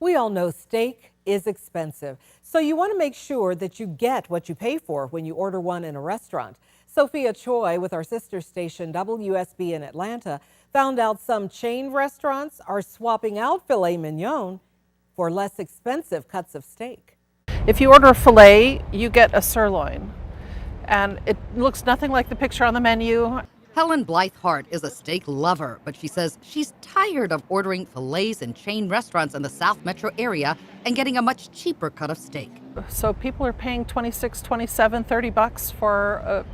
We all know steak is expensive, so you want to make sure that you get what you pay for when you order one in a restaurant. Sophia Choi with our sister station WSB in Atlanta found out some chain restaurants are swapping out filet mignon for less expensive cuts of steak. If you order a filet, you get a sirloin, and it looks nothing like the picture on the menu. Helen Blythe-Hart is a steak lover, but she says she's tired of ordering fillets in chain restaurants in the South Metro area and getting a much cheaper cut of steak. So people are paying $26, $27, $30 for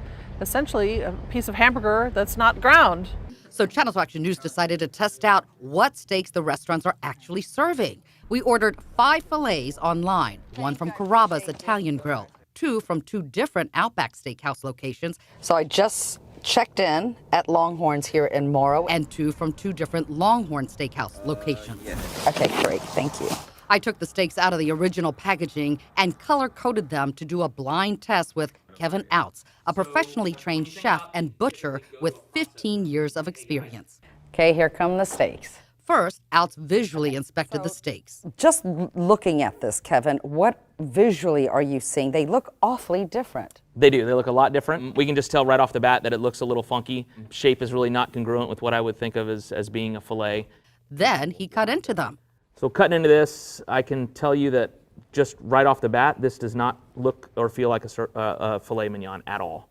essentially a piece of hamburger that's not ground. So Channel 2 Action News decided to test out what steaks the restaurants are actually serving. We ordered 5 fillets online, one from Carrabba's Italian Grill, 2 from 2 different Outback Steakhouse locations. So I just checked in at Longhorn's here in Morrow. And 2 from 2 different Longhorn Steakhouse locations. Okay, great, thank you. I took the steaks out of the original packaging and color-coded them to do a blind test with Kevin Outs, a professionally trained chef and butcher with 15 years of experience. Okay, here come the steaks. First, Outs visually inspected the steaks. Just looking at this, Kevin, what visually are you seeing? They look awfully different. They do. They look a lot different. We can just tell right off the bat that it looks a little funky. Shape is really not congruent with what I would think of as being a fillet. Then he cut into them. So cutting into this, I can tell you that just right off the bat, this does not look or feel like a filet mignon at all.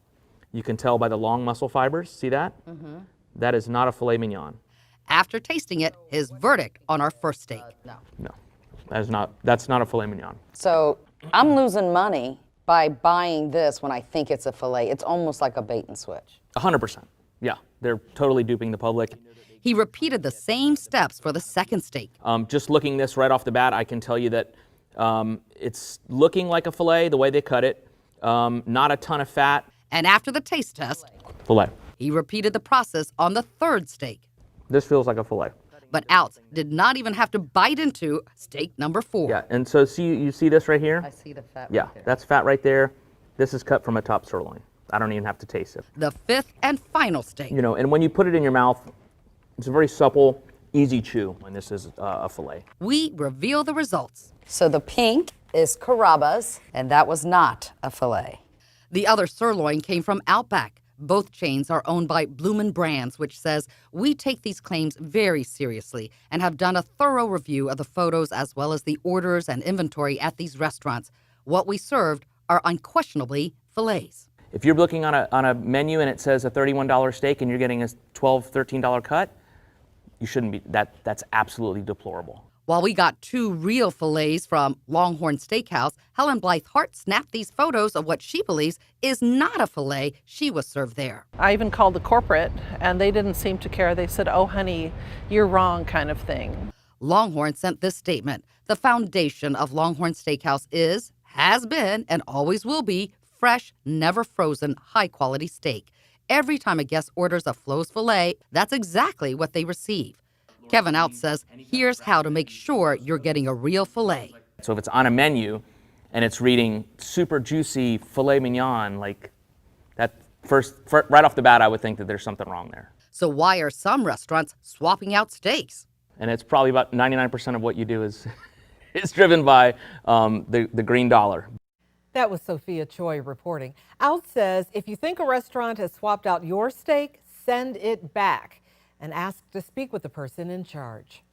You can tell by the long muscle fibers. See that? That is not a filet mignon. After tasting it, his verdict on our first steak. No, that's not a filet mignon. So I'm losing money by buying this when I think it's a filet. It's almost like a bait and switch. 100%. Yeah, they're totally duping the public. He repeated the same steps for the second steak. Just looking this right off the bat, I can tell you that it's looking like a filet the way they cut it. Not a ton of fat. And after the taste test, Filet. he repeated the process on the third steak. This feels like a filet. But Outs did not even have to bite into steak number 4. Yeah, and so you see this right here? I see the fat Yeah, right there. that's fat right there. This is cut from a top sirloin. I don't even have to taste it. The fifth and final steak. You know, and when you put it in your mouth, it's a very supple, easy chew, and this is a filet. We reveal the results. So the pink is Carrabba's, and that was not a filet. The other sirloin came from Outback. Both chains are owned by Bloomin' Brands, which says we take these claims very seriously and have done a thorough review of the photos as well as the orders and inventory at these restaurants. What we served are unquestionably fillets. If you're looking on a menu and it says a $31 steak and you're getting a $12, $13 cut, you shouldn't be. That's absolutely deplorable. While we got 2 real fillets from Longhorn Steakhouse, Helen Blythe-Hart snapped these photos of what she believes is not a filet she was served there. I even called the corporate, and they didn't seem to care. They said, "Oh, honey, you're wrong," kind of thing. Longhorn sent this statement. The foundation of Longhorn Steakhouse is, has been, and always will be fresh, never frozen, high-quality steak. Every time a guest orders a Flo's filet, that's exactly what they receive. Kevin Outs says, here's how to make sure you're getting a real filet. So if it's on a menu and it's reading super juicy filet mignon, like that right off the bat, I would think that there's something wrong there. So why are some restaurants swapping out steaks? And it's probably about 99% of what you do is driven by the green dollar. That was Sophia Choi reporting. Out says if you think a restaurant has swapped out your steak, send it back and ask to speak with the person in charge.